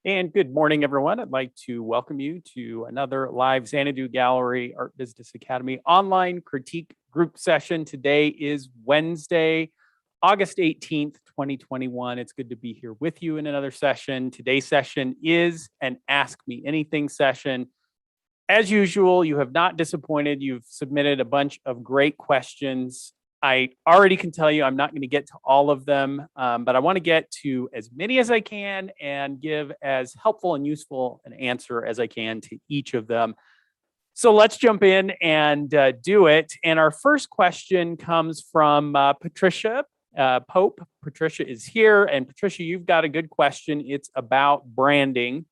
And good morning, everyone. I'd like to welcome you to another live Xanadu Gallery Art Business Academy online critique group session. Today is Wednesday, August 18th, 2021. It's good to be here with you in another session. Today's session is an Ask Me Anything session. As usual, you have not disappointed. You've submitted a bunch of great questions. I already can tell you I'm not going to get to all of them, but I want to get to as many as I can and give as helpful and useful an answer as I can to each of them. So let's jump in and do it. And our first question comes from Patricia Pope. Patricia is here. And Patricia, you've got a good question. It's about branding.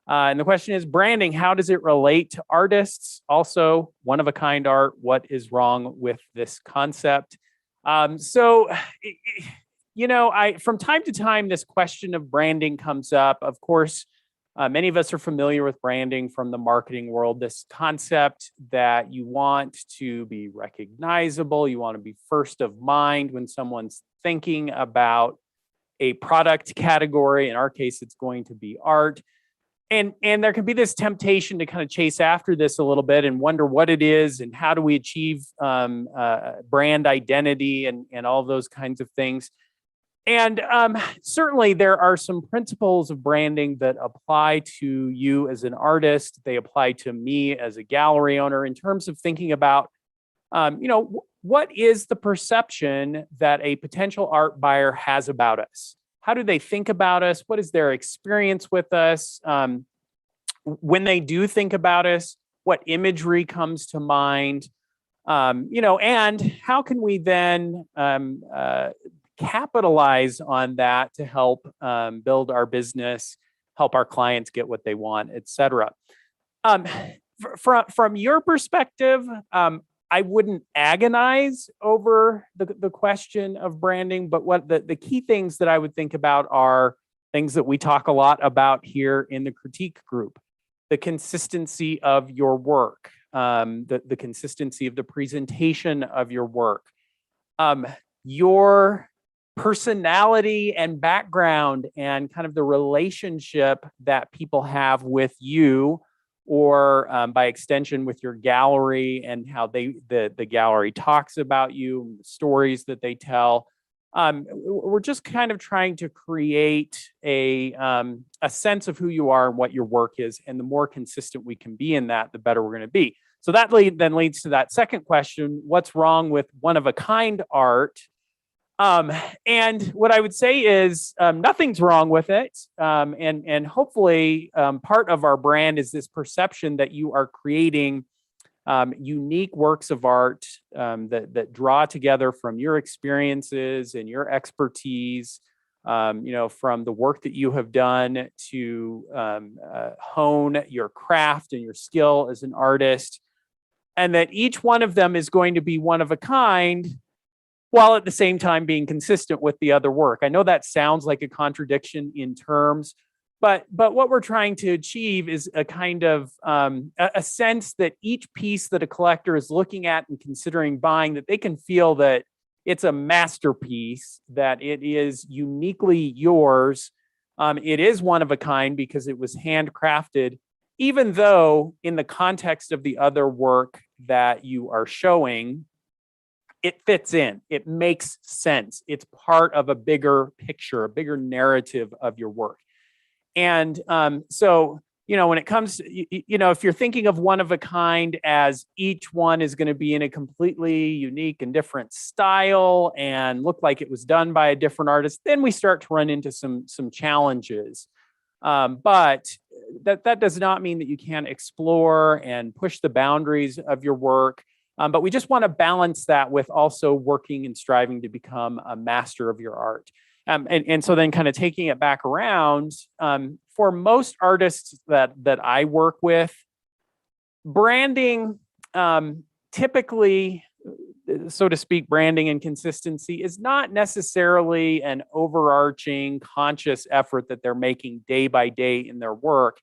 And the question is, branding, how does it relate to artists? Also, one-of-a-kind art, what is wrong with this concept? From time to time, this question of branding comes up. Of course, many of us are familiar with branding from the marketing world, this concept that you want to be recognizable, you want to be first of mind when someone's thinking about a product category. In our case, it's going to be art. And there can be this temptation to kind of chase after this a little bit and wonder what it is and how do we achieve brand identity and all of those kinds of things. And certainly there are some principles of branding that apply to you as an artist. They apply to me as a gallery owner in terms of thinking about, what is the perception that a potential art buyer has about us? How do they think about us? What is their experience with us? When they do think about us, what imagery comes to mind? And how can we then capitalize on that to help build our business, help our clients get what they want, et cetera. From your perspective, I wouldn't agonize over the question of branding, but what the key things that I would think about are things that we talk a lot about here in the critique group: the consistency of your work, the consistency of the presentation of your work, your personality and background, and kind of the relationship that people have with you, or by extension with your gallery, and how the gallery talks about you, the stories that they tell. We're just kind of trying to create a sense of who you are and what your work is, and the more consistent we can be in that, the better we're going to be. So that then leads to that second question: what's wrong with one-of-a-kind art? And what I would say is nothing's wrong with it. And hopefully part of our brand is this perception that you are creating unique works of art that draw together from your experiences and your expertise, from the work that you have done to hone your craft and your skill as an artist, and that each one of them is going to be one of a kind, while at the same time being consistent with the other work. I know that sounds like a contradiction in terms, but what we're trying to achieve is a kind of a sense that each piece that a collector is looking at and considering buying, that they can feel that it's a masterpiece, that it is uniquely yours. It is one of a kind because it was handcrafted, even though in the context of the other work that you are showing, it fits in, it makes sense. It's part of a bigger picture, a bigger narrative of your work. And when it comes to, if you're thinking of one of a kind as each one is going to be in a completely unique and different style and look like it was done by a different artist, then we start to run into some challenges. But that does not mean that you can't explore and push the boundaries of your work. But we just want to balance that with also working and striving to become a master of your art. And so then kind of taking it back around, for most artists that I work with, branding, typically, so to speak, branding and consistency is not necessarily an overarching conscious effort that they're making day by day in their work.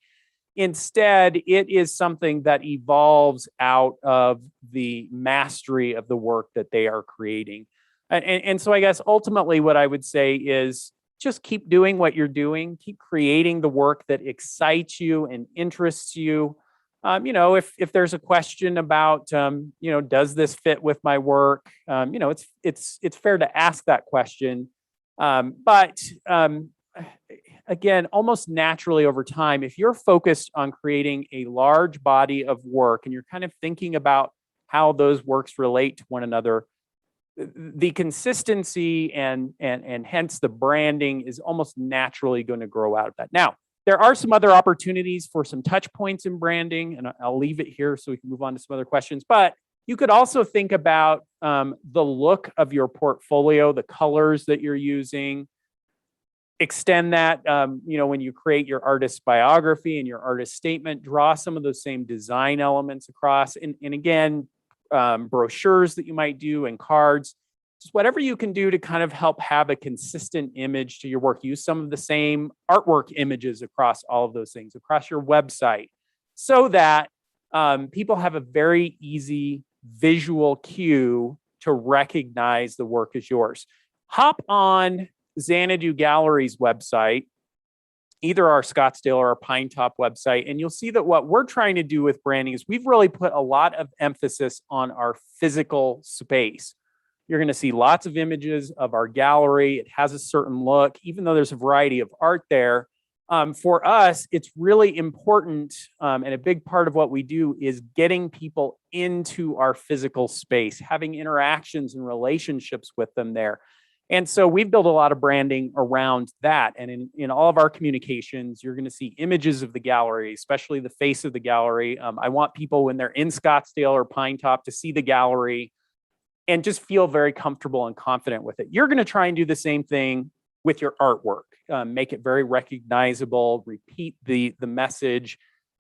Instead, it is something that evolves out of the mastery of the work that they are creating. And so I guess ultimately what I would say is just keep doing what you're doing, keep creating the work that excites you and interests you. If there's a question about, does this fit with my work? It's fair to ask that question. But again, almost naturally over time, if you're focused on creating a large body of work and you're kind of thinking about how those works relate to one another, the consistency and hence the branding is almost naturally going to grow out of that. Now, there are some other opportunities for some touch points in branding, and I'll leave it here so we can move on to some other questions. But you could also think about the look of your portfolio, the colors that you're using. Extend that, when you create your artist biography and your artist statement, draw some of those same design elements across. And again, brochures that you might do and cards, just whatever you can do to kind of help have a consistent image to your work. Use some of the same artwork images across all of those things, across your website, so that people have a very easy visual cue to recognize the work as yours. Hop on Xanadu Gallery's website, either our Scottsdale or our Pine Top website, and you'll see that what we're trying to do with branding is we've really put a lot of emphasis on our physical space. You're going to see lots of images of our gallery. It has a certain look, even though there's a variety of art there. For us, it's really important, and a big part of what we do is getting people into our physical space, having interactions and relationships with them there. And so we've built a lot of branding around that. And in all of our communications, you're going to see images of the gallery, especially the face of the gallery. I want people, when they're in Scottsdale or Pine Top, to see the gallery and just feel very comfortable and confident with it. You're going to try and do the same thing with your artwork. Make it very recognizable, repeat the message,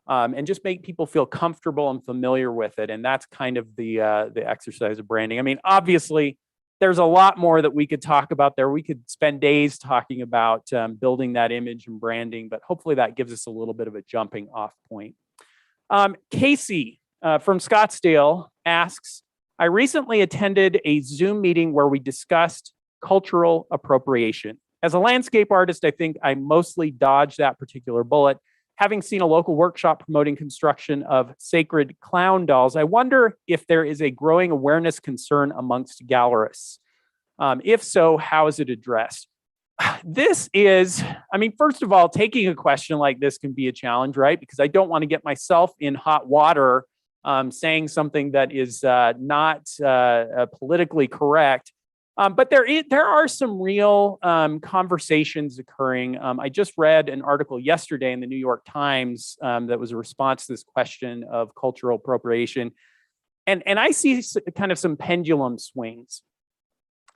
and just make people feel comfortable and familiar with it. And that's kind of the exercise of branding. I mean, obviously, there's a lot more that we could talk about there. We could spend days talking about building that image and branding, but hopefully that gives us a little bit of a jumping off point. Casey from Scottsdale asks, I recently attended a Zoom meeting where we discussed cultural appropriation. As a landscape artist, I think I mostly dodged that particular bullet. Having seen a local workshop promoting construction of sacred clown dolls, I wonder if there is a growing awareness concern amongst gallerists. If so, how is it addressed? This is, first of all, taking a question like this can be a challenge, right? Because I don't want to get myself in hot water saying something that is not politically correct. But there are some real conversations occurring. I just read an article yesterday in the New York Times that was a response to this question of cultural appropriation. And I see kind of some pendulum swings.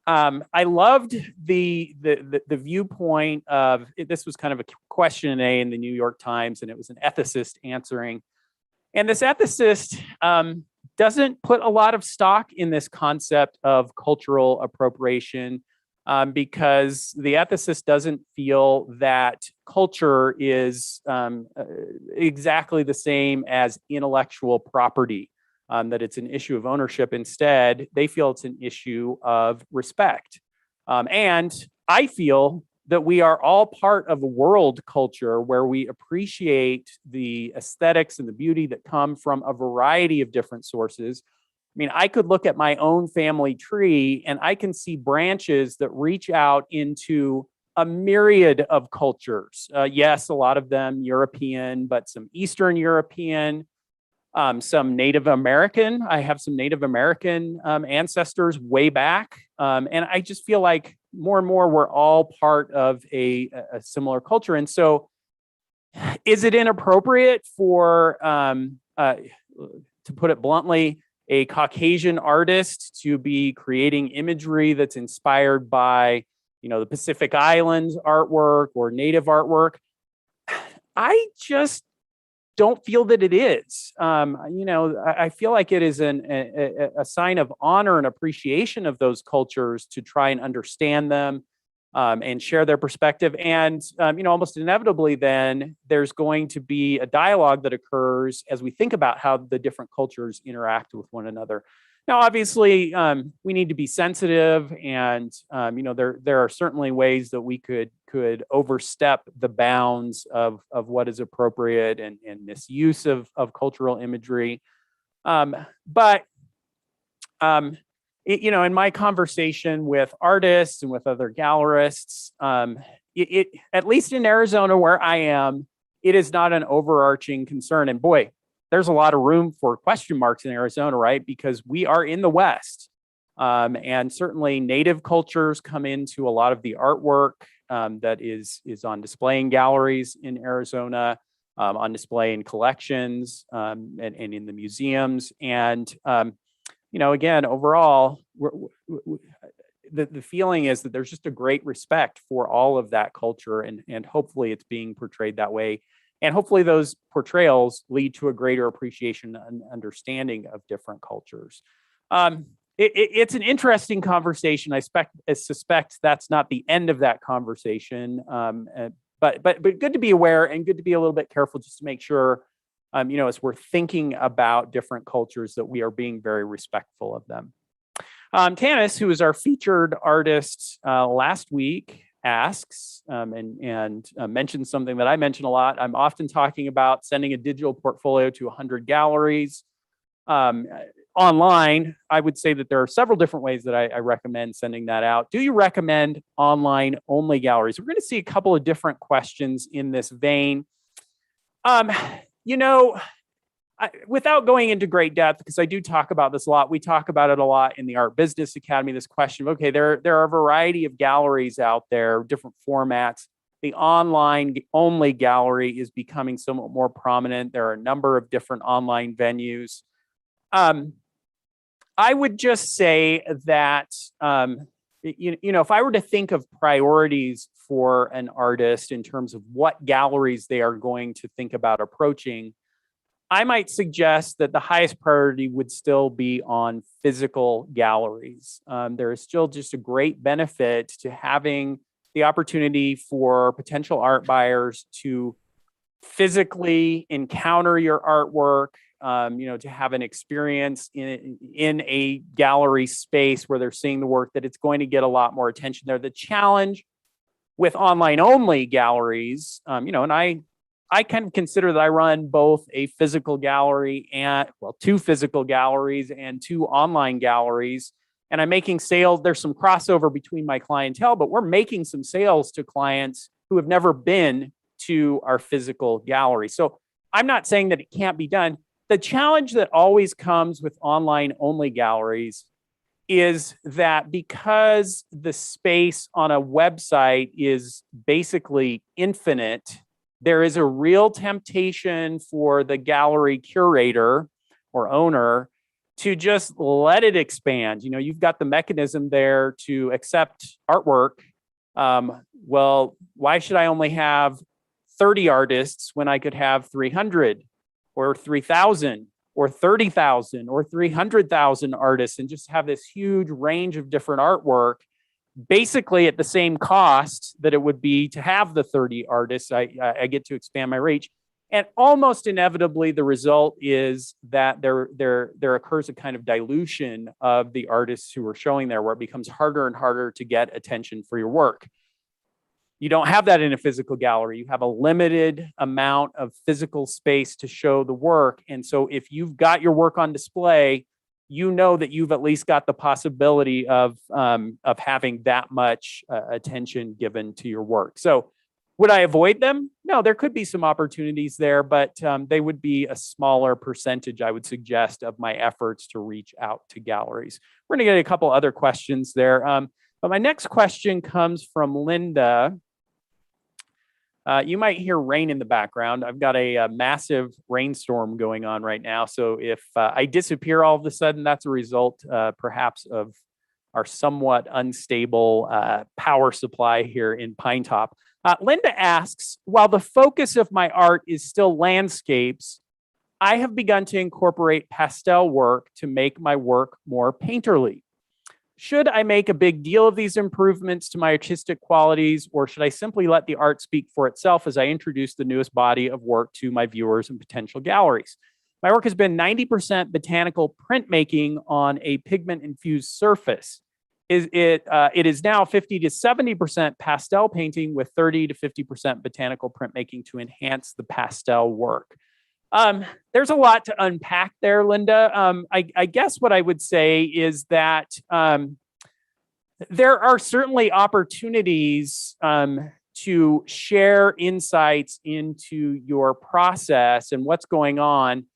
I loved the viewpoint of, this was kind of a Q&A in the New York Times, and it was an ethicist answering. And this ethicist doesn't put a lot of stock in this concept of cultural appropriation because the ethicist doesn't feel that culture is exactly the same as intellectual property, that it's an issue of ownership. Instead, they feel it's an issue of respect. And I feel that we are all part of a world culture where we appreciate the aesthetics and the beauty that come from a variety of different sources. I mean, I could look at my own family tree and I can see branches that reach out into a myriad of cultures. Yes, a lot of them European, but some Eastern European, some Native American. I have some Native American ancestors way back. And I just feel like more and more we're all part of a similar culture. And so is it inappropriate for, to put it bluntly, a Caucasian artist to be creating imagery that's inspired by, the Pacific Islands artwork or Native artwork? I just don't feel that it is. I feel like it is a sign of honor and appreciation of those cultures to try and understand them and share their perspective. And, almost inevitably then there's going to be a dialogue that occurs as we think about how the different cultures interact with one another. Now, obviously, we need to be sensitive, and there are certainly ways that we could overstep the bounds of what is appropriate and misuse of cultural imagery. But in my conversation with artists and with other gallerists, at least in Arizona where I am, it is not an overarching concern. And boy, there's a lot of room for question marks in Arizona, right? Because we are in the West. And certainly native cultures come into a lot of the artwork that is on display in galleries in Arizona, on display in collections, and in the museums. And, again, overall, the feeling is that there's just a great respect for all of that culture, and hopefully it's being portrayed that way. And hopefully those portrayals lead to a greater appreciation and understanding of different cultures. It's an interesting conversation. I suspect that's not the end of that conversation. But good to be aware and good to be a little bit careful just to make sure, as we're thinking about different cultures, that we are being very respectful of them. Tanis, who is our featured artist last week, asks and mentions something that I mention a lot. I'm often talking about sending a digital portfolio to 100 galleries. Online, I would say that there are several different ways that I recommend sending that out. Do you recommend online only galleries? We're going to see a couple of different questions in this vein. Without going into great depth, because I do talk about this a lot, we talk about it a lot in the Art Business Academy, this question of, okay, there are a variety of galleries out there, different formats. The online only gallery is becoming somewhat more prominent. There are a number of different online venues. I would just say that, if I were to think of priorities for an artist in terms of what galleries they are going to think about approaching, I might suggest that the highest priority would still be on physical galleries. There is still just a great benefit to having the opportunity for potential art buyers to physically encounter your artwork, to have an experience in a gallery space where they're seeing the work, that it's going to get a lot more attention there. The challenge with online only galleries, and I kind of consider that I run both a physical gallery two physical galleries and two online galleries. And I'm making sales. There's some crossover between my clientele, but we're making some sales to clients who have never been to our physical gallery. So I'm not saying that it can't be done. The challenge that always comes with online only galleries is that because the space on a website is basically infinite, there is a real temptation for the gallery curator or owner to just let it expand. You've got the mechanism there to accept artwork. Well, why should I only have 30 artists when I could have 300 or 3,000 or 30,000 or 300,000 artists and just have this huge range of different artwork, basically at the same cost that it would be to have the 30 artists? I get to expand my reach. And almost inevitably, the result is that there occurs a kind of dilution of the artists who are showing there, where it becomes harder and harder to get attention for your work. You don't have that in a physical gallery. You have a limited amount of physical space to show the work. And so if you've got your work on display, that you've at least got the possibility of having that much attention given to your work. So would I avoid them? No, there could be some opportunities there, but they would be a smaller percentage, I would suggest, of my efforts to reach out to galleries. We're going to get a couple other questions there. But my next question comes from Linda. You might hear rain in the background. I've got a massive rainstorm going on right now. So if I disappear all of a sudden, that's a result perhaps of our somewhat unstable power supply here in Pinetop. Linda asks, while the focus of my art is still landscapes, I have begun to incorporate pastel work to make my work more painterly. Should I make a big deal of these improvements to my artistic qualities, or should I simply let the art speak for itself as I introduce the newest body of work to my viewers and potential galleries? My work has been 90% botanical printmaking on a pigment-infused surface. It is now 50 to 70% pastel painting with 30 to 50% botanical printmaking to enhance the pastel work. There's a lot to unpack there, Linda. I guess what I would say is that there are certainly opportunities to share insights into your process and what's going on.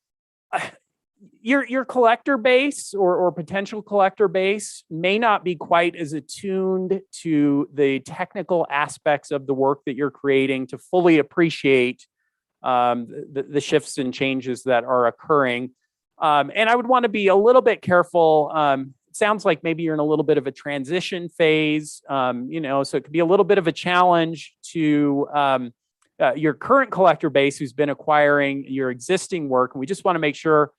Your collector base or potential collector base may not be quite as attuned to the technical aspects of the work that you're creating to fully appreciate the shifts and changes that are occurring. And I would want to be a little bit careful. It sounds like maybe you're in a little bit of a transition phase, so it could be a little bit of a challenge to your current collector base who's been acquiring your existing work. And we just want to make sure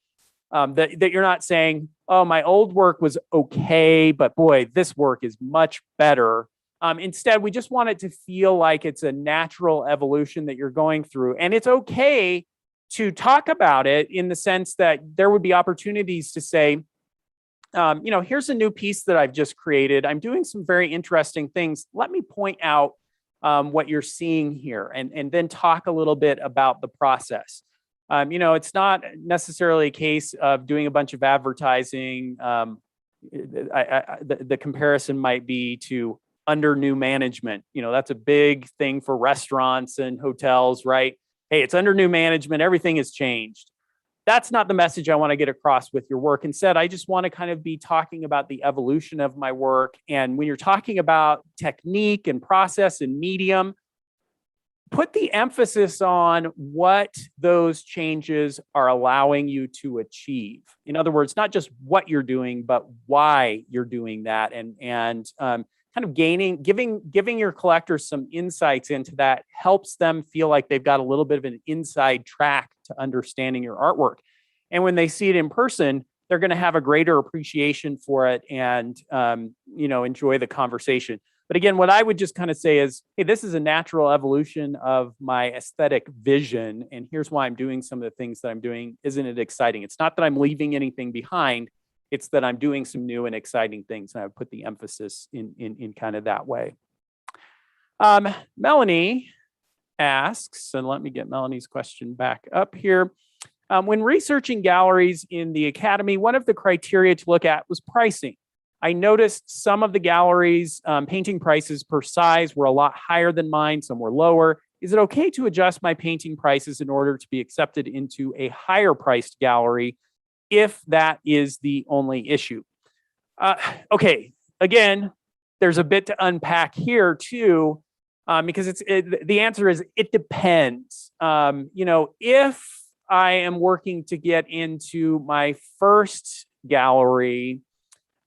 that you're not saying, oh, my old work was okay, but boy, this work is much better. Instead, we just want it to feel like it's a natural evolution that you're going through. And it's okay to talk about it in the sense that there would be opportunities to say, here's a new piece that I've just created. I'm doing some very interesting things. Let me point out what you're seeing here and then talk a little bit about the process. It's not necessarily a case of doing a bunch of advertising. The comparison might be to under new management. That's a big thing for restaurants and hotels, right? Hey, it's under new management. Everything has changed. That's not the message I want to get across with your work. Instead, I just want to kind of be talking about the evolution of my work. And when you're talking about technique and process and medium, put the emphasis on what those changes are allowing you to achieve. In other words, not just what you're doing, but why you're doing that, and kind of giving your collectors some insights into that helps them feel like they've got a little bit of an inside track to understanding your artwork. And when they see it in person, they're going to have a greater appreciation for it and enjoy the conversation. But again, what I would just kind of say is, hey, this is a natural evolution of my aesthetic vision. And here's why I'm doing some of the things that I'm doing. Isn't it exciting? It's not that I'm leaving anything behind. It's that I'm doing some new and exciting things. And I would put the emphasis in kind of that way. Melanie asks, and let me get Melanie's question back up here. When researching galleries in the Academy, one of the criteria to look at was pricing. I noticed some of the galleries' painting prices per size were a lot higher than mine, some were lower. Is it okay to adjust my painting prices in order to be accepted into a higher priced gallery if that is the only issue? Okay, again, there's a bit to unpack here too, because the answer is it depends. If I am working to get into my first gallery,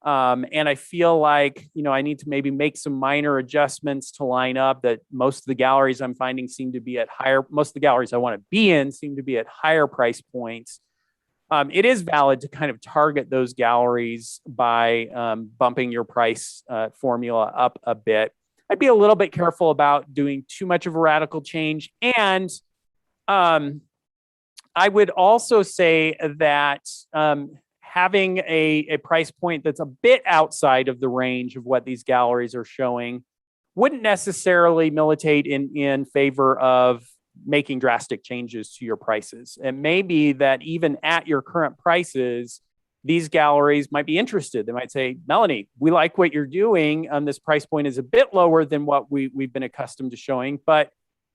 and I feel like, I need to maybe make some minor adjustments to line up that most of the galleries I'm finding seem to be at most of the galleries I want to be in seem to be at higher price points. It is valid to kind of target those galleries by bumping your price formula up a bit. I'd be a little bit careful about doing too much of a radical change. And I would also say that having a price point that's a bit outside of the range of what these galleries are showing wouldn't necessarily militate in favor of making drastic changes to your prices. It may be that even at your current prices, these galleries might be interested. They might say, Melanie, we like what you're doing. This price point is a bit lower than what we've been accustomed to showing, but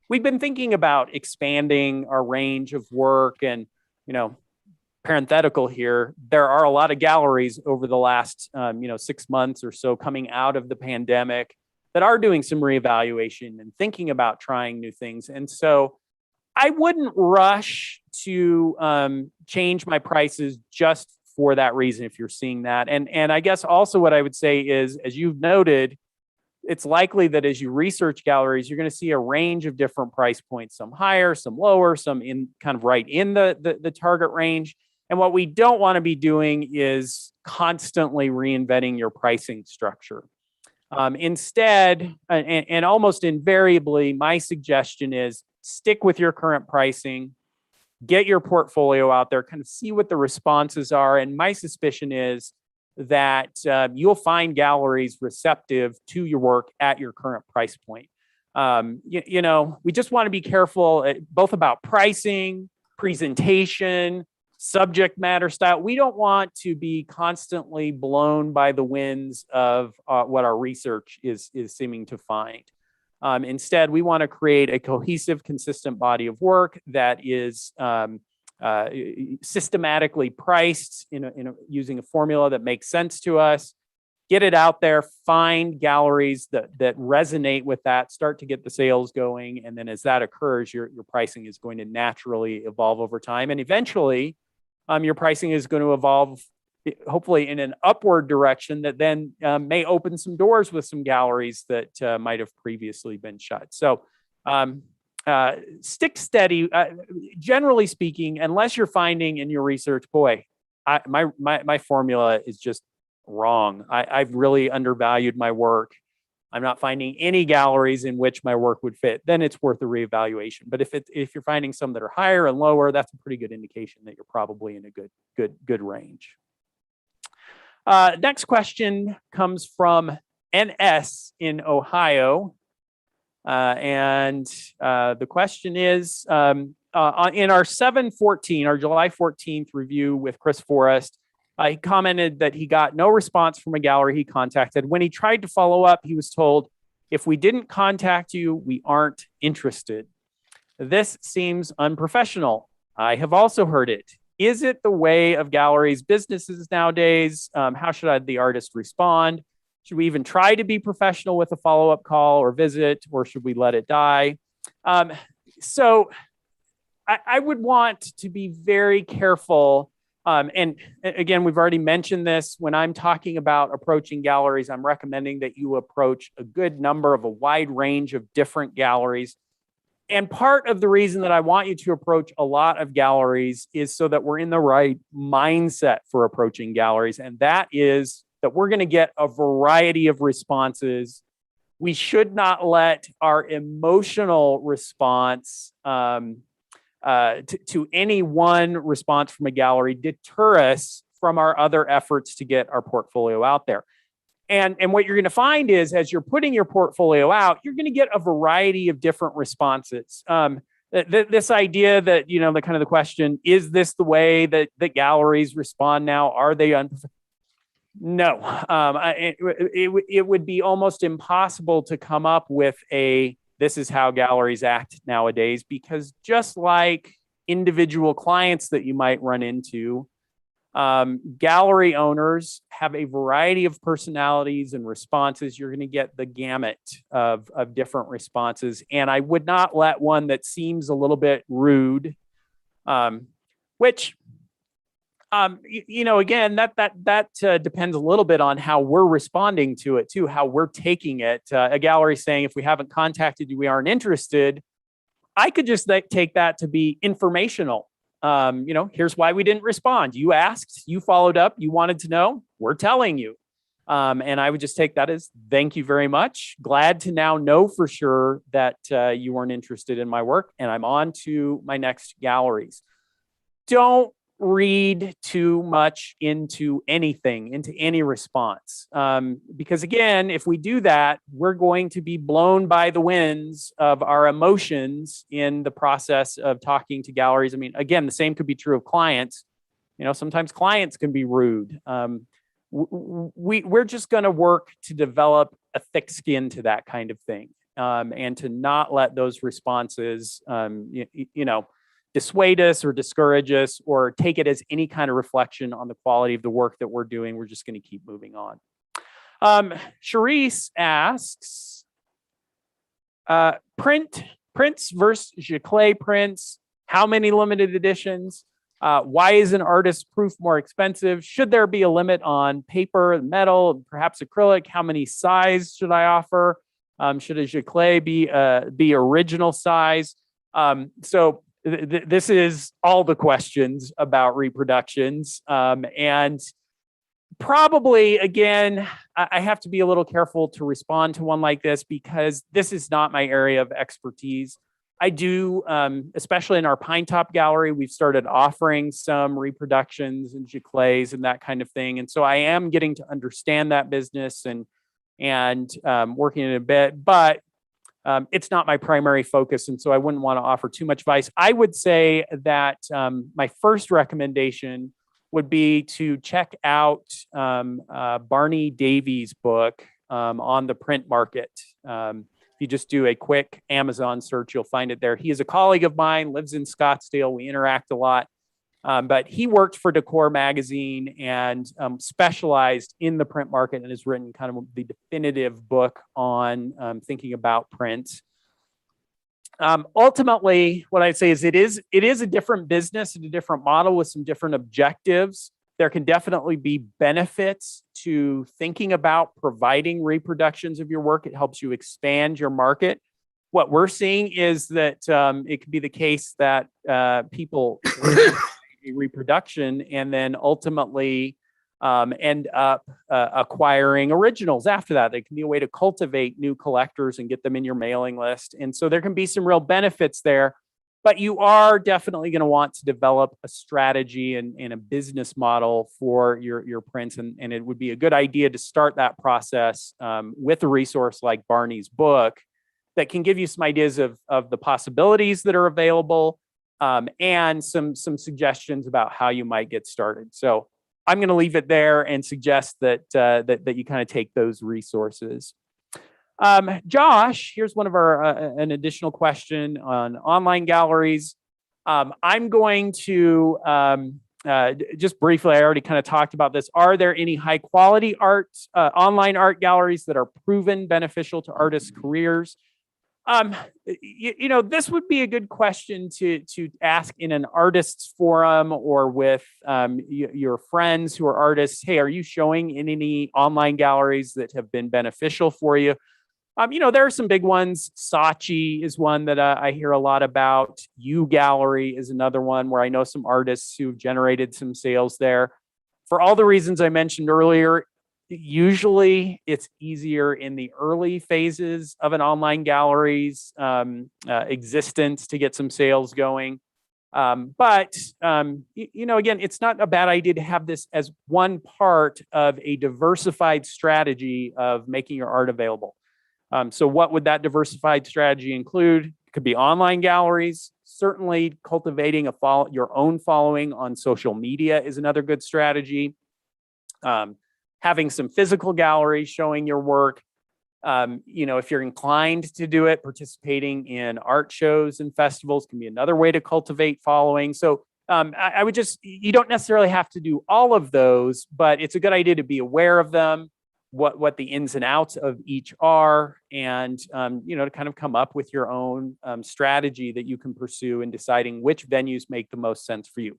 we've been thinking about expanding our range of work. And, parenthetical here, there are a lot of galleries over the last 6 months or so coming out of the pandemic that are doing some reevaluation and thinking about trying new things. And so I wouldn't rush to change my prices just for that reason if you're seeing that. And I guess also what I would say is, as you've noted, it's likely that as you research galleries, you're going to see a range of different price points, some higher, some lower, some in kind of right in the target range. And what we don't want to be doing is constantly reinventing your pricing structure. Instead, and almost invariably, my suggestion is stick with your current pricing. get your portfolio out there, kind of see what the responses are. And my suspicion is that you'll find galleries receptive to your work at your current price point. We just want to be careful both about pricing, presentation, subject matter style. We don't want to be constantly blown by the winds of what our research is seeming to find. Instead, we want to create a cohesive, consistent body of work that is systematically priced using a formula that makes sense to us. Get it out there, find galleries that resonate with that, start to get the sales going. And then as that occurs, your pricing is going to naturally evolve over time. And eventually, your pricing is going to evolve, hopefully in an upward direction that then may open some doors with some galleries that might have previously been shut. So stick steady. Generally speaking, unless you're finding in your research, my formula is just wrong. I've really undervalued my work. I'm not finding any galleries in which my work would fit. Then it's worth a reevaluation. But if you're finding some that are higher and lower, that's a pretty good indication that you're probably in a good range. Next question comes from NS in Ohio. And the question is, in our our July 14th review with Chris Forrest, he commented that he got no response from a gallery he contacted. When he tried to follow up, he was told, if we didn't contact you, we aren't interested. This seems unprofessional. I have also heard it. Is it the way of galleries' businesses nowadays? How should the artist respond? Should we even try to be professional with a follow-up call or visit, or should we let it die? So I would want to be very careful. And again, we've already mentioned this. When I'm talking about approaching galleries, I'm recommending that you approach a wide range of different galleries. And part of the reason that I want you to approach a lot of galleries is so that we're in the right mindset for approaching galleries. And that is that we're going to get a variety of responses. We should not let our emotional response to any one response from a gallery deter us from our other efforts to get our portfolio out there. And what you're going to find is, as you're putting your portfolio out, you're going to get a variety of different responses. This idea that, the question, is this the way that galleries respond now? Are they No. It would be almost impossible to come up with this is how galleries act nowadays, because just like individual clients that you might run into, gallery owners have a variety of personalities and responses. You're going to get the gamut of different responses. And I would not let one that seems a little bit rude, which, again, that depends a little bit on how we're responding to it too, how we're taking it. A gallery saying, if we haven't contacted you, we aren't interested. I could just take that to be informational. Here's why we didn't respond. You asked, you followed up, you wanted to know, we're telling you. And I would just take that as thank you very much. Glad to now know for sure that you weren't interested in my work, and I'm on to my next galleries. Don't read too much into any response. Because again, if we do that, we're going to be blown by the winds of our emotions in the process of talking to galleries. I mean, again, the same could be true of clients. Sometimes clients can be rude. We're just going to work to develop a thick skin to that kind of thing, and to not let those responses, dissuade us or discourage us or take it as any kind of reflection on the quality of the work that we're doing. We're just going to keep moving on. Charisse asks, prints versus Jaclyn prints. How many limited editions? Why is an artist proof more expensive? Should there be a limit on paper, metal, perhaps acrylic? How many size should I offer? Should a Jaclyn be original size? This is all the questions about reproductions. And probably, again, I have to be a little careful to respond to one like this because this is not my area of expertise. I do, especially in our Pine Top Gallery, we've started offering some reproductions and Jaclys and that kind of thing. And so I am getting to understand that business and working in a bit, but it's not my primary focus. And so I wouldn't want to offer too much advice. I would say that my first recommendation would be to check out Barney Davies' book on the print market. If you just do a quick Amazon search, you'll find it there. He is a colleague of mine, lives in Scottsdale. We interact a lot. But he worked for Decor magazine and specialized in the print market and has written kind of the definitive book on thinking about print. Ultimately, what I'd say is it is a different business and a different model with some different objectives. There can definitely be benefits to thinking about providing reproductions of your work. It helps you expand your market. What we're seeing is that it could be the case that people a reproduction and then ultimately end up acquiring originals after that. They can be a way to cultivate new collectors and get them in your mailing list. And so there can be some real benefits there. But you are definitely going to want to develop a strategy and a business model for your prints. And it would be a good idea to start that process with a resource like Barney's book that can give you some ideas of the possibilities that are available and some suggestions about how you might get started. So I'm going to leave it there and suggest that you kind of take those resources. Josh, here's one of our an additional question on online galleries. I'm going to just briefly, I already kind of talked about this. Are there any high quality art, online art galleries that are proven beneficial to artists' careers? This would be a good question to ask in an artists forum or with your friends who are artists. Hey, are you showing in any online galleries that have been beneficial for you? There are some big ones. Saatchi is one that I hear a lot about. U Gallery is another one where I know some artists who've generated some sales there. For all the reasons I mentioned earlier, usually it's easier in the early phases of an online gallery's existence to get some sales going. But again, it's not a bad idea to have this as one part of a diversified strategy of making your art available. So what would that diversified strategy include? It could be online galleries. Certainly cultivating your own following on social media is another good strategy. Having some physical galleries showing your work. If you're inclined to do it, participating in art shows and festivals can be another way to cultivate following. So I would you don't necessarily have to do all of those, but it's a good idea to be aware of them, what the ins and outs of each are, and to kind of come up with your own strategy that you can pursue in deciding which venues make the most sense for you.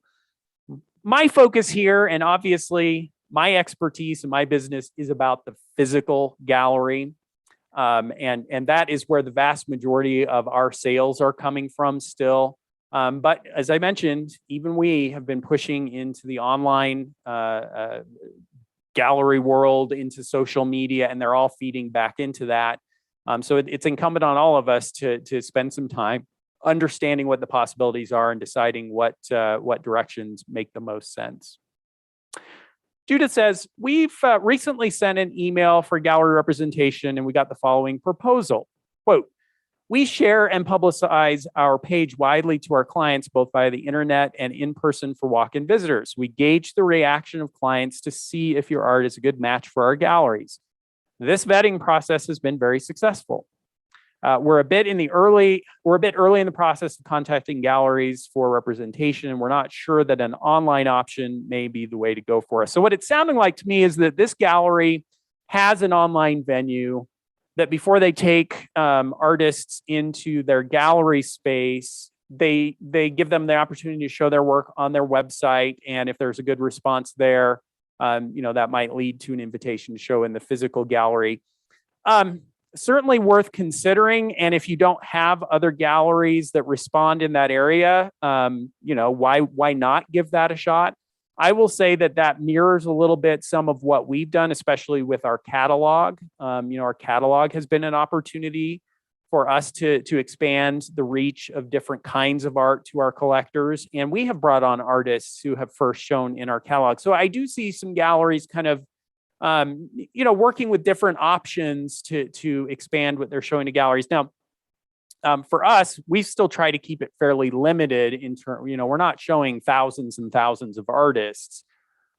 My focus here, and obviously my expertise in my business, is about the physical gallery. And that is where the vast majority of our sales are coming from still. But as I mentioned, even we have been pushing into the online gallery world, into social media, and they're all feeding back into that. So it's incumbent on all of us to spend some time understanding what the possibilities are and deciding what directions make the most sense. Judith says, we've recently sent an email for gallery representation and we got the following proposal. Quote, we share and publicize our page widely to our clients, both via the internet and in person for walk-in visitors. We gauge the reaction of clients to see if your art is a good match for our galleries. This vetting process has been very successful. We're a bit early in the process of contacting galleries for representation, and we're not sure that an online option may be the way to go for us. So what it's sounding like to me is that this gallery has an online venue that before they take artists into their gallery space, they give them the opportunity to show their work on their website. And if there's a good response there, that might lead to an invitation to show in the physical gallery. Certainly worth considering. And if you don't have other galleries that respond in that area, why not give that a shot? I will say that mirrors a little bit some of what we've done, especially with our catalog. Our catalog has been an opportunity for us to expand the reach of different kinds of art to our collectors. And we have brought on artists who have first shown in our catalog. So I do see some galleries kind of, working with different options to expand what they're showing to galleries. Now, for us, we still try to keep it fairly limited in terms, we're not showing thousands and thousands of artists.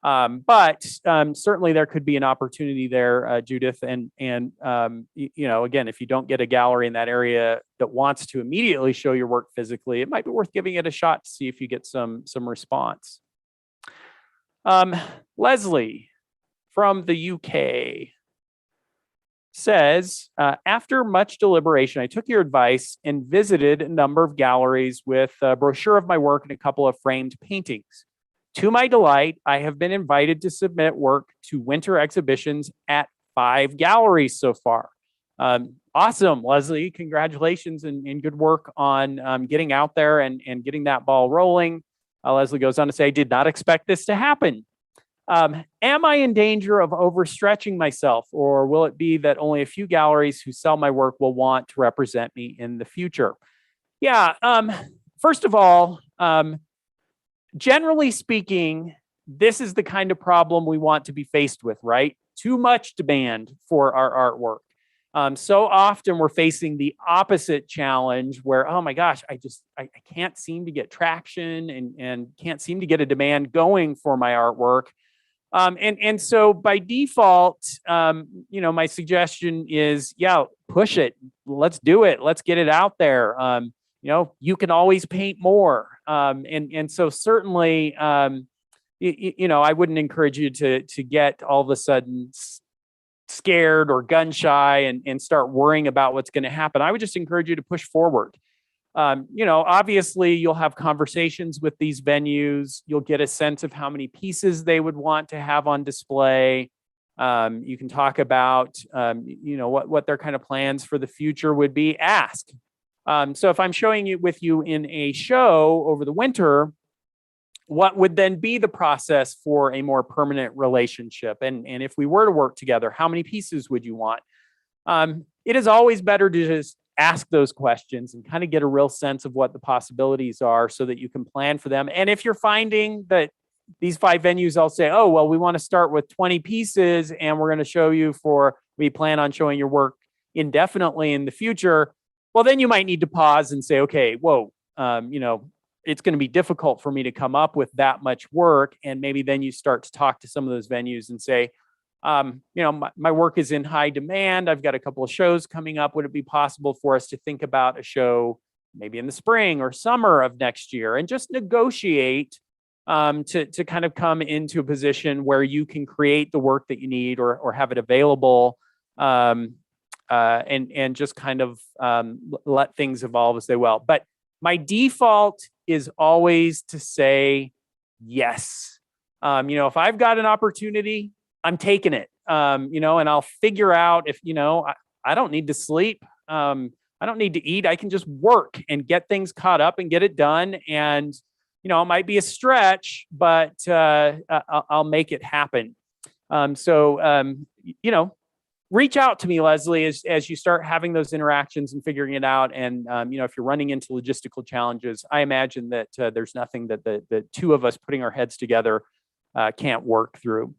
But certainly there could be an opportunity there, Judith. And again, if you don't get a gallery in that area that wants to immediately show your work physically, it might be worth giving it a shot to see if you get some response. Leslie from the UK says, after much deliberation, I took your advice and visited a number of galleries with a brochure of my work and a couple of framed paintings. To my delight, I have been invited to submit work to winter exhibitions at 5 galleries so far. Awesome, Leslie. Congratulations and good work on getting out there and getting that ball rolling. Leslie goes on to say, I did not expect this to happen. Am I in danger of overstretching myself, or will it be that only a few galleries who sell my work will want to represent me in the future? Yeah, first of all, generally speaking, this is the kind of problem we want to be faced with, right? Too much demand for our artwork. So often we're facing the opposite challenge where, oh my gosh, I can't seem to get traction and can't seem to get a demand going for my artwork. And so by default, my suggestion is, yeah, push it. Let's do it. Let's get it out there. You can always paint more. And so certainly, I wouldn't encourage you to get all of a sudden scared or gun shy and start worrying about what's going to happen. I would just encourage you to push forward. Obviously you'll have conversations with these venues. You'll get a sense of how many pieces they would want to have on display. You can talk about, what their kind of plans for the future would be. Ask. So if I'm showing it with you in a show over the winter, what would then be the process for a more permanent relationship? And if we were to work together, how many pieces would you want? It is always better to just ask those questions and kind of get a real sense of what the possibilities are so that you can plan for them. And if you're finding that these 5 venues all say, oh, well, we want to start with 20 pieces and we're going to show you we plan on showing your work indefinitely in the future, well, then you might need to pause and say, okay, whoa, it's going to be difficult for me to come up with that much work. And maybe then you start to talk to some of those venues and say, my work is in high demand. I've got a couple of shows coming up. Would it be possible for us to think about a show maybe in the spring or summer of next year and just negotiate to kind of come into a position where you can create the work that you need or have it available and just kind of let things evolve as they will. But my default is always to say yes. If I've got an opportunity, I'm taking it, and I'll figure out if, I don't need to sleep. I don't need to eat. I can just work and get things caught up and get it done. And, it might be a stretch, but I'll make it happen. Reach out to me, Leslie, as you start having those interactions and figuring it out. And, if you're running into logistical challenges, I imagine that there's nothing that the two of us putting our heads together can't work through.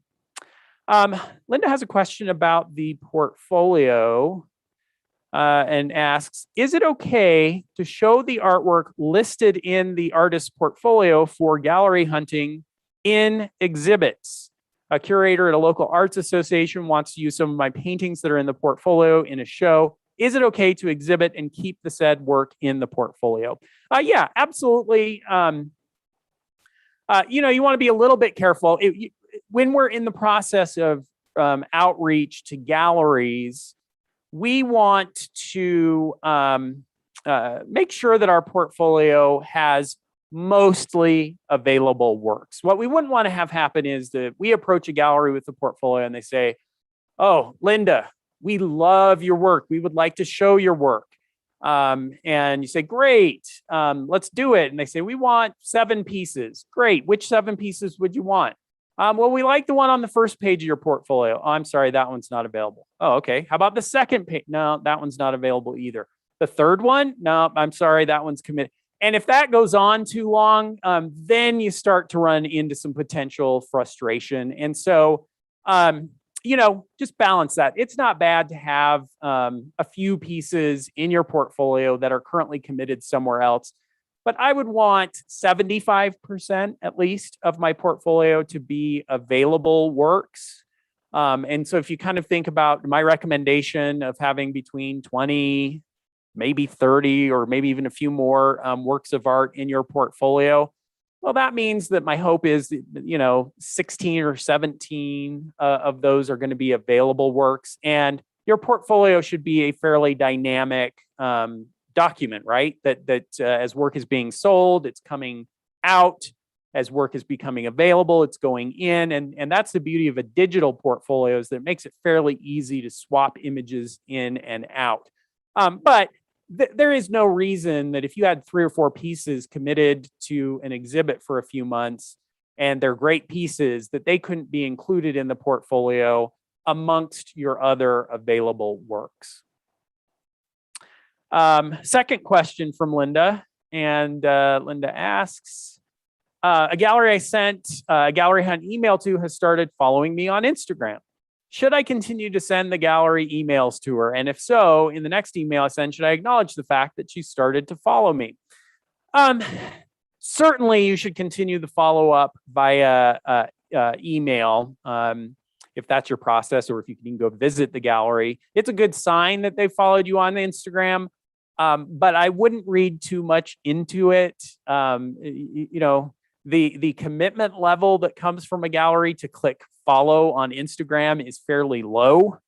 Linda has a question about the portfolio and asks, is it okay to show the artwork listed in the artist's portfolio for gallery hunting in exhibits? A curator at a local arts association wants to use some of my paintings that are in the portfolio in a show. Is it okay to exhibit and keep the said work in the portfolio? Yeah, absolutely. You want to be a little bit careful. When we're in the process of outreach to galleries, we want to make sure that our portfolio has mostly available works. What we wouldn't want to have happen is that we approach a gallery with a portfolio and they say, oh, Linda, we love your work. We would like to show your work. And you say, great, let's do it. And they say, we want 7 pieces. Great. Which 7 pieces would you want? Well, we like the one on the first page of your portfolio. Oh, I'm sorry, that one's not available. Oh, okay. How about the second page? No, that one's not available either. The third one, no, I'm sorry, that one's committed. And if that goes on too long, then you start to run into some potential frustration. And so, just balance that. It's not bad to have a few pieces in your portfolio that are currently committed somewhere else. But I would want 75% at least of my portfolio to be available works. And so if you kind of think about my recommendation of having between 20, maybe 30, or maybe even a few more works of art in your portfolio, well, that means that my hope is, 16 or 17 of those are going to be available works. And your portfolio should be a fairly dynamic document, right? That as work is being sold, it's coming out. As work is becoming available, it's going in. And that's the beauty of a digital portfolio, is that it makes it fairly easy to swap images in and out. But there is no reason that if you had 3 or 4 pieces committed to an exhibit for a few months and they're great pieces, that they couldn't be included in the portfolio amongst your other available works. Second question from Linda. And Linda asks, a gallery I sent a gallery hunt email to has started following me on Instagram. Should I continue to send the gallery emails to her? And if so, in the next email I send, should I acknowledge the fact that she started to follow me? Certainly, you should continue the follow-up via email if that's your process, or if you can go visit the gallery. It's a good sign that they followed you on Instagram, but I wouldn't read too much into it. The commitment level that comes from a gallery to click follow on Instagram is fairly low.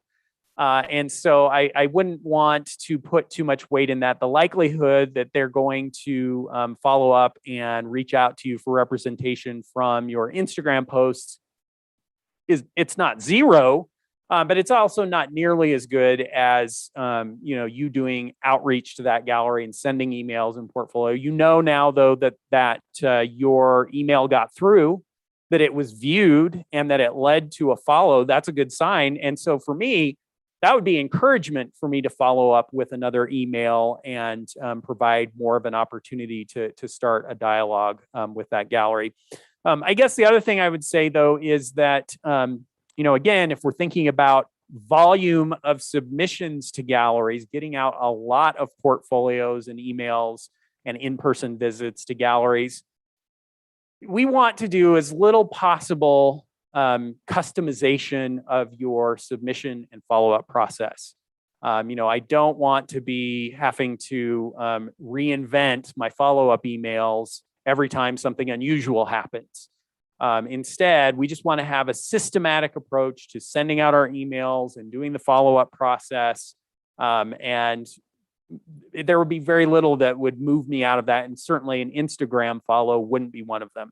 And so I wouldn't want to put too much weight in that. The likelihood that they're going to follow up and reach out to you for representation from your Instagram posts it's not zero, but it's also not nearly as good as you doing outreach to that gallery and sending emails and portfolio. Now though that your email got through, that it was viewed, and that it led to a follow. That's a good sign. And so for me, that would be encouragement for me to follow up with another email and provide more of an opportunity to start a dialogue with that gallery. I guess the other thing I would say, though, is that, again, if we're thinking about volume of submissions to galleries, getting out a lot of portfolios and emails and in-person visits to galleries, we want to do as little possible customization of your submission and follow-up process. I don't want to be having to reinvent my follow-up emails every time something unusual happens. Instead, we just want to have a systematic approach to sending out our emails and doing the follow-up process. And there would be very little that would move me out of that. And certainly an Instagram follow wouldn't be one of them.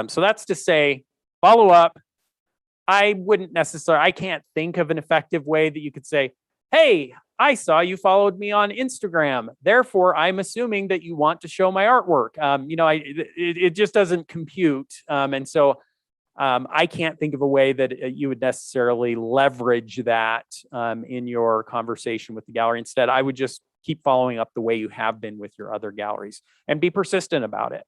So that's to say, follow up. I can't think of an effective way that you could say, hey, I saw you followed me on Instagram. Therefore, I'm assuming that you want to show my artwork. It just doesn't compute. And so I can't think of a way that you would necessarily leverage that in your conversation with the gallery. Instead, I would just keep following up the way you have been with your other galleries and be persistent about it.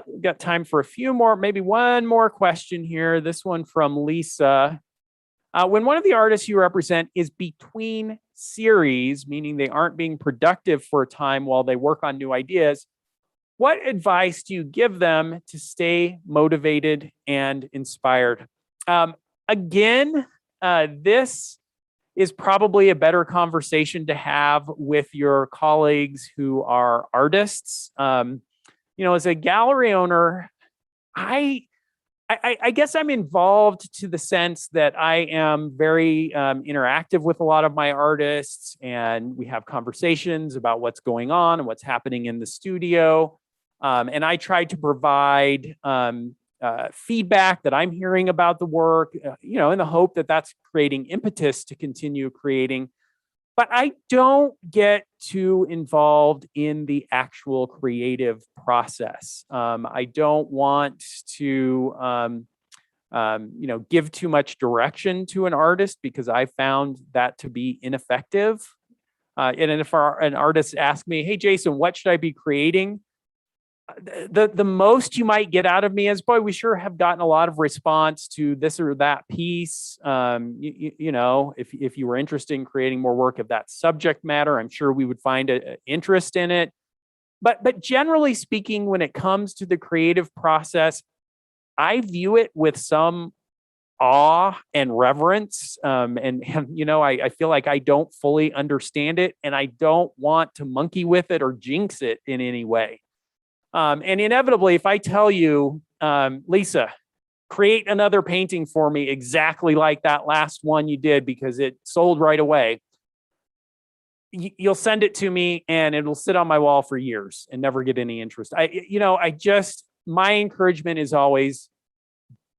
We've got time for a few more, maybe one more question here. This one from Lisa. When one of the artists you represent is between series, meaning they aren't being productive for a time while they work on new ideas, what advice do you give them to stay motivated and inspired? Again, this is probably a better conversation to have with your colleagues who are artists. As a gallery owner, I guess I'm involved to the sense that I am very interactive with a lot of my artists, and we have conversations about what's going on and what's happening in the studio. And I try to provide feedback that I'm hearing about the work, in the hope that that's creating impetus to continue creating. But I don't get too involved in the actual creative process. I don't want to, give too much direction to an artist, because I found that to be ineffective. And if an artist asks me, hey, Jason, what should I be creating? The most you might get out of me is, boy, we sure have gotten a lot of response to this or that piece. If you were interested in creating more work of that subject matter, I'm sure we would find an interest in it. But generally speaking, when it comes to the creative process, I view it with some awe and reverence. I feel like I don't fully understand it, and I don't want to monkey with it or jinx it in any way. And inevitably, if I tell you, Lisa, create another painting for me exactly like that last one you did because it sold right away, you'll send it to me and it'll sit on my wall for years and never get any interest. My encouragement is always,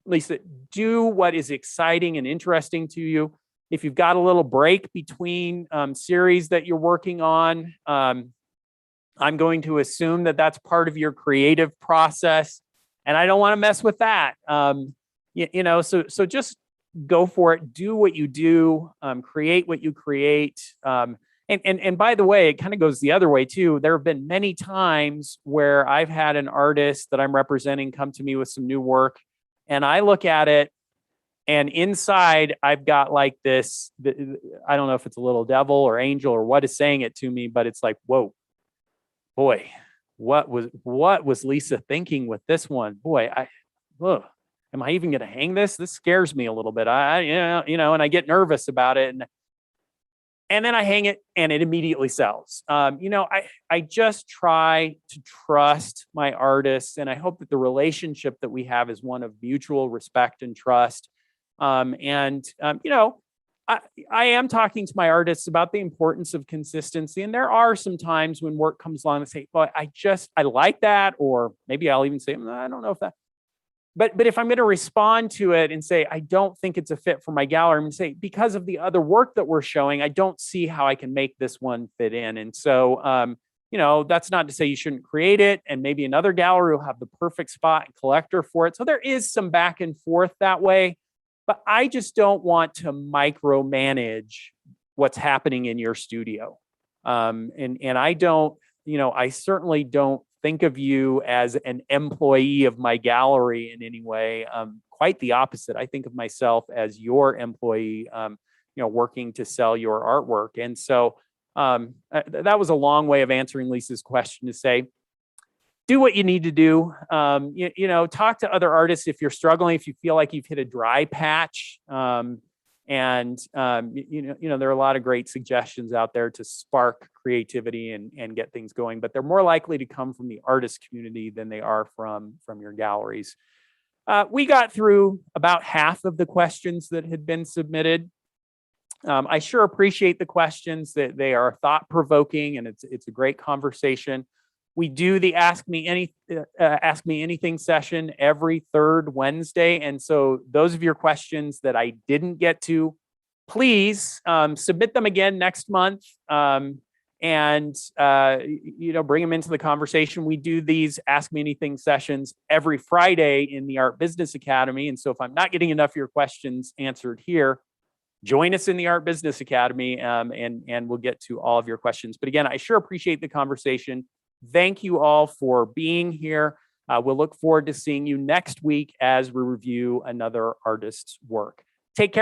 Lisa, do what is exciting and interesting to you. If you've got a little break between series that you're working on, I'm going to assume that that's part of your creative process, and I don't want to mess with that. So just go for it. Do what you do. Create what you create. And by the way, it kind of goes the other way too. There have been many times where I've had an artist that I'm representing come to me with some new work, and I look at it, and inside I've got like this. I don't know if it's a little devil or angel or what is saying it to me, but it's like, whoa. Boy, what was Lisa thinking with this one? Boy, am I even going to hang this? This scares me a little bit. And I get nervous about it, and then I hang it, and it immediately sells. I just try to trust my artists, and I hope that the relationship that we have is one of mutual respect and trust. I am talking to my artists about the importance of consistency. And there are some times when work comes along and say, well, I like that. Or maybe I'll even say, I don't know if that, but if I'm going to respond to it and say, I don't think it's a fit for my gallery, I'm going to say, because of the other work that we're showing, I don't see how I can make this one fit in. And so, that's not to say you shouldn't create it. And maybe another gallery will have the perfect spot and collector for it. So there is some back and forth that way. But I just don't want to micromanage what's happening in your studio. And I don't, I certainly don't think of you as an employee of my gallery in any way. Quite the opposite. I think of myself as your employee, working to sell your artwork. And so that was a long way of answering Lisa's question to say, do what you need to do. Talk to other artists if you're struggling, if you feel like you've hit a dry patch. There are a lot of great suggestions out there to spark creativity and get things going, but they're more likely to come from the artist community than they are from your galleries. We got through about half of the questions that had been submitted. I sure appreciate the questions, that they are thought-provoking, and it's a great conversation. We do the Ask Me Anything session every third Wednesday. And so those of your questions that I didn't get to, please submit them again next month and bring them into the conversation. We do these Ask Me Anything sessions every Friday in the Art Business Academy. And so if I'm not getting enough of your questions answered here, join us in the Art Business Academy and we'll get to all of your questions. But again, I sure appreciate the conversation. Thank you all for being here. We'll look forward to seeing you next week as we review another artist's work. Take care.